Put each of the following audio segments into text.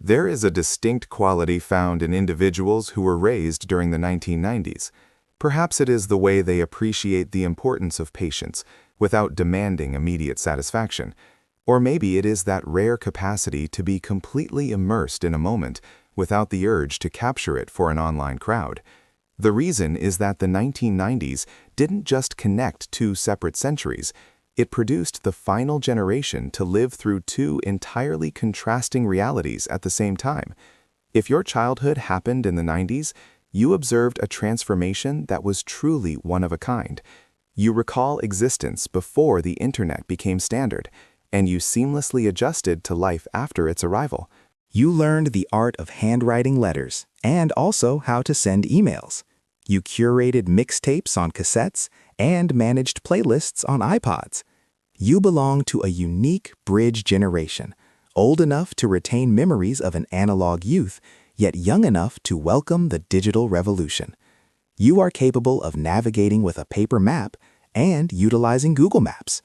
There is a distinct quality found in individuals who were raised during the 1990s. Perhaps it is the way they appreciate the importance of patience without demanding immediate satisfaction. Or maybe it is that rare capacity to be completely immersed in a moment without the urge to capture it for an online crowd. The reason is that the 1990s didn't just connect two separate centuries. It produced the final generation to live through two entirely contrasting realities at the same time. If your childhood happened in the 90s, you observed a transformation that was truly one of a kind. You recall existence before the internet became standard, and you seamlessly adjusted to life after its arrival. You learned the art of handwriting letters and also how to send emails. You curated mixtapes on cassettes and managed playlists on iPods. You belong to a unique bridge generation, old enough to retain memories of an analog youth, yet young enough to welcome the digital revolution. You are capable of navigating with a paper map and utilizing Google Maps.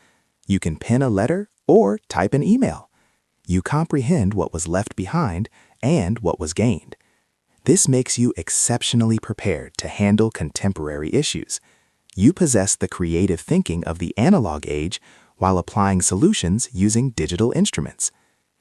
You can pen a letter or type an email. You comprehend what was left behind and what was gained. This makes you exceptionally prepared to handle contemporary issues. You possess the creative thinking of the analog age while applying solutions using digital instruments.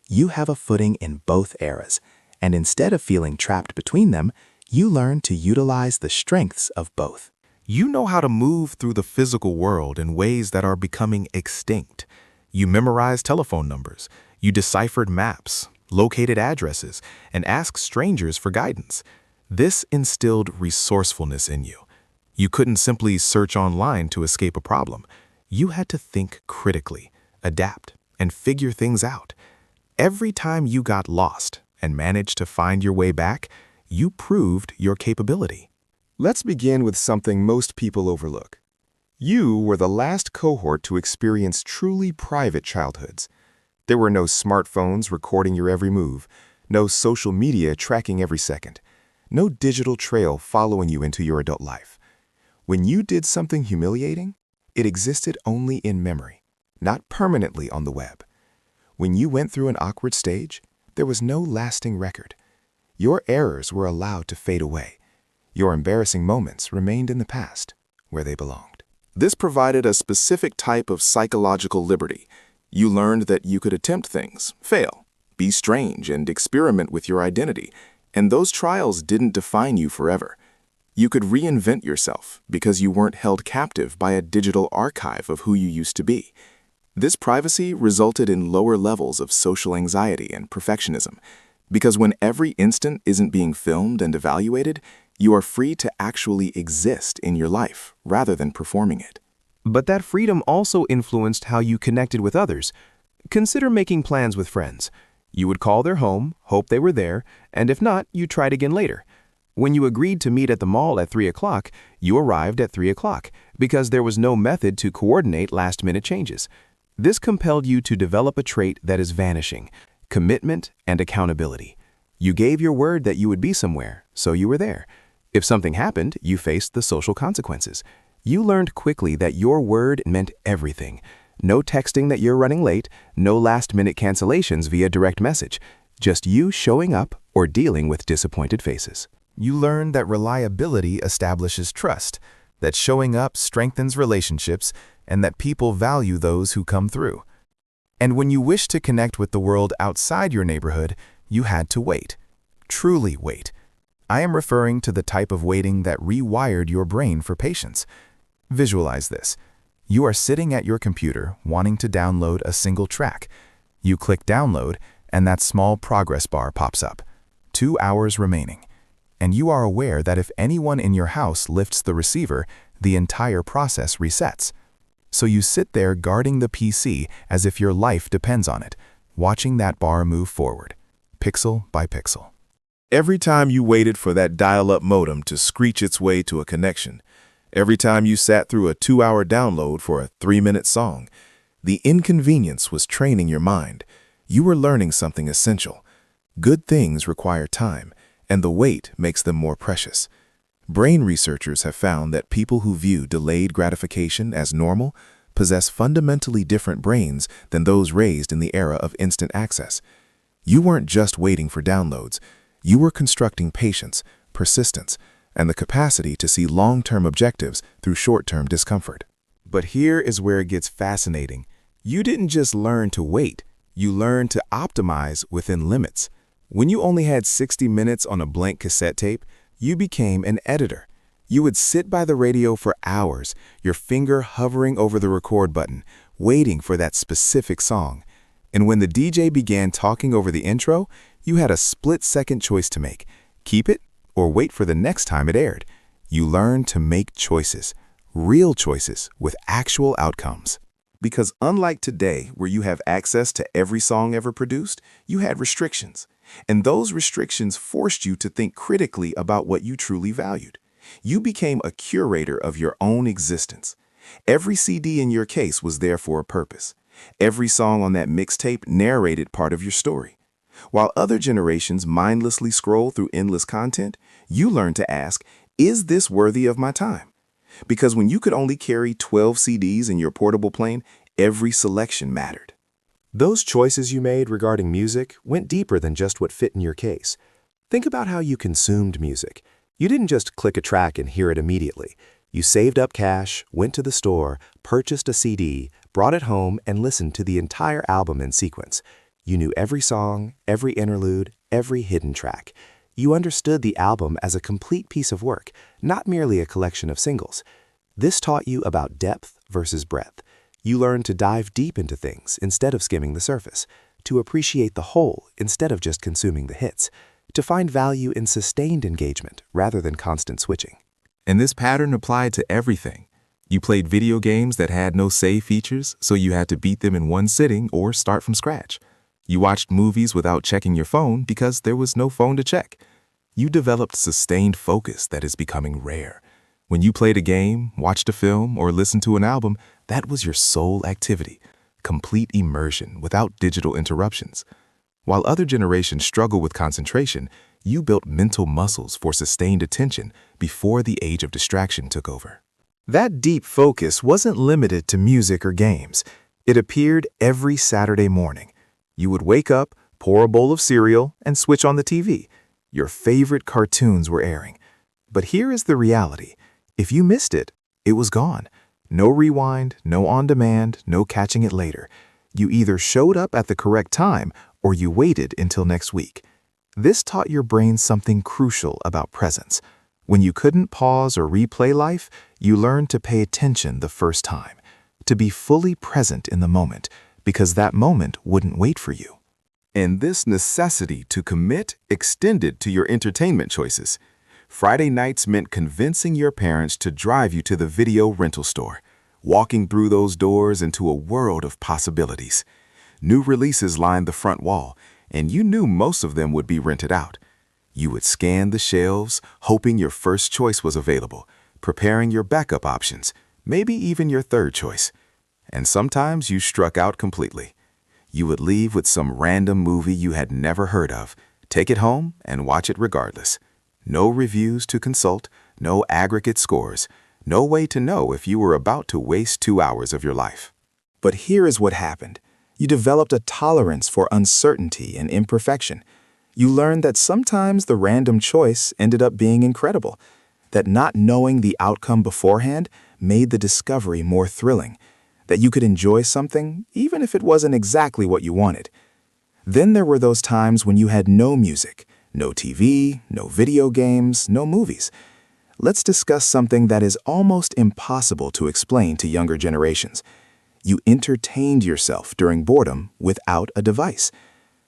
You have a footing in both eras, and instead of feeling trapped between them, you learn to utilize the strengths of both. You know how to move through the physical world in ways that are becoming extinct. You memorized telephone numbers, you deciphered maps, located addresses, and asked strangers for guidance. This instilled resourcefulness in you. You couldn't simply search online to escape a problem. You had to think critically, adapt, and figure things out. Every time you got lost and managed to find your way back, you proved your capability. Let's begin with something most people overlook. You were the last cohort to experience truly private childhoods. There were no smartphones recording your every move, no social media tracking every second, no digital trail following you into your adult life. When you did something humiliating, it existed only in memory, not permanently on the web. When you went through an awkward stage, there was no lasting record. Your errors were allowed to fade away. Your embarrassing moments remained in the past, where they belonged. This provided a specific type of psychological liberty. You learned that you could attempt things, fail, be strange, and experiment with your identity, and those trials didn't define you forever. You could reinvent yourself because you weren't held captive by a digital archive of who you used to be. This privacy resulted in lower levels of social anxiety and perfectionism, because when every instant isn't being filmed and evaluated, you are free to actually exist in your life rather than performing it. But that freedom also influenced how you connected with others. Consider making plans with friends. You would call their home, hope they were there, and if not, you tried again later. When you agreed to meet at the mall at 3 o'clock, you arrived at 3 o'clock because there was no method to coordinate last-minute changes. This compelled you to develop a trait that is vanishing: commitment and accountability. You gave your word that you would be somewhere, so you were there. If something happened, you faced the social consequences. You learned quickly that your word meant everything. No texting that you're running late, no last-minute cancellations via direct message, just you showing up or dealing with disappointed faces. You learned that reliability establishes trust, that showing up strengthens relationships, and that people value those who come through. And when you wished to connect with the world outside your neighborhood, you had to wait. Truly wait. I am referring to the type of waiting that rewired your brain for patience. Visualize this. You are sitting at your computer wanting to download a single track. You click download, and that small progress bar pops up. 2 hours remaining. And you are aware that if anyone in your house lifts the receiver, the entire process resets. So you sit there guarding the PC as if your life depends on it, watching that bar move forward, pixel by pixel. Every time you waited for that dial-up modem to screech its way to a connection, every time you sat through a 2-hour download for a 3-minute song, the inconvenience was training your mind. You were learning something essential. Good things require time, and the wait makes them more precious. Brain researchers have found that people who view delayed gratification as normal possess fundamentally different brains than those raised in the era of instant access. You weren't just waiting for downloads. You were constructing patience, persistence, and the capacity to see long-term objectives through short-term discomfort. But here is where it gets fascinating. You didn't just learn to wait, you learned to optimize within limits. When you only had 60 minutes on a blank cassette tape, you became an editor. You would sit by the radio for hours, your finger hovering over the record button, waiting for that specific song. And when the DJ began talking over the intro, you had a split-second choice to make: keep it or wait for the next time it aired. You learned to make choices, real choices with actual outcomes. Because unlike today, where you have access to every song ever produced, you had restrictions. And those restrictions forced you to think critically about what you truly valued. You became a curator of your own existence. Every CD in your case was there for a purpose. Every song on that mixtape narrated part of your story. While other generations mindlessly scroll through endless content, you learned to ask, is this worthy of my time? Because when you could only carry 12 CDs in your portable plane, every selection mattered. Those choices you made regarding music went deeper than just what fit in your case. Think about how you consumed music. You didn't just click a track and hear it immediately. You saved up cash, went to the store, purchased a CD, brought it home, and listened to the entire album in sequence. You knew every song, every interlude, every hidden track. You understood the album as a complete piece of work, not merely a collection of singles. This taught you about depth versus breadth. You learned to dive deep into things instead of skimming the surface, to appreciate the whole instead of just consuming the hits, to find value in sustained engagement rather than constant switching. And this pattern applied to everything. You played video games that had no save features, so you had to beat them in one sitting or start from scratch. You watched movies without checking your phone because there was no phone to check. You developed sustained focus that is becoming rare. When you played a game, watched a film, or listened to an album, that was your sole activity, complete immersion without digital interruptions. While other generations struggle with concentration, you built mental muscles for sustained attention before the age of distraction took over. That deep focus wasn't limited to music or games. It appeared every Saturday morning. You would wake up, pour a bowl of cereal, and switch on the TV. Your favorite cartoons were airing. But here is the reality. If you missed it, it was gone. No rewind, no on-demand, no catching it later. You either showed up at the correct time or you waited until next week. This taught your brain something crucial about presence. When you couldn't pause or replay life, you learned to pay attention the first time, to be fully present in the moment, because that moment wouldn't wait for you. And this necessity to commit extended to your entertainment choices. Friday nights meant convincing your parents to drive you to the video rental store, walking through those doors into a world of possibilities. New releases lined the front wall, and you knew most of them would be rented out. You would scan the shelves, hoping your first choice was available, preparing your backup options, maybe even your third choice. And sometimes you struck out completely. You would leave with some random movie you had never heard of, take it home, and watch it regardless. No reviews to consult, no aggregate scores, no way to know if you were about to waste 2 hours of your life. But here is what happened. You developed a tolerance for uncertainty and imperfection. You learned that sometimes the random choice ended up being incredible, that not knowing the outcome beforehand made the discovery more thrilling, that you could enjoy something even if it wasn't exactly what you wanted. Then there were those times when you had no music, no TV, no video games, no movies. Let's discuss something that is almost impossible to explain to younger generations. You entertained yourself during boredom without a device.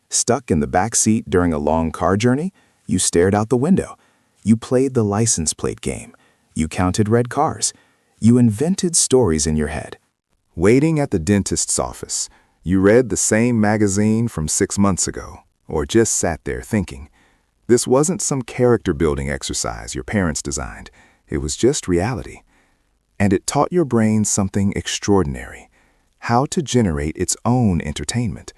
Stuck in the back seat during a long car journey, you stared out the window. You played the license plate game. You counted red cars. You invented stories in your head. Waiting at the dentist's office, you read the same magazine from 6 months ago, or just sat there thinking. This wasn't some character-building exercise your parents designed. It was just reality. And it taught your brain something extraordinary: how to generate its own entertainment.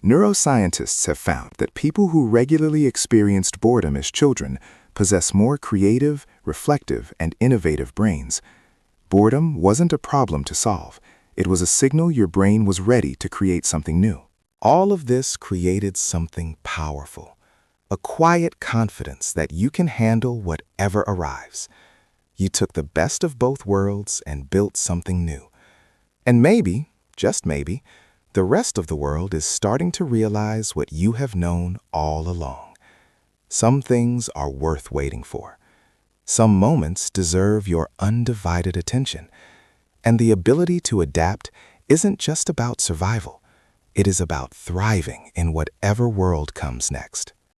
Neuroscientists have found that people who regularly experienced boredom as children possess more creative, reflective, and innovative brains. Boredom wasn't a problem to solve. It was a signal your brain was ready to create something new. All of this created something powerful, a quiet confidence that you can handle whatever arrives. You took the best of both worlds and built something new. And maybe, just maybe, the rest of the world is starting to realize what you have known all along. Some things are worth waiting for. Some moments deserve your undivided attention. And the ability to adapt isn't just about survival. It is about thriving in whatever world comes next.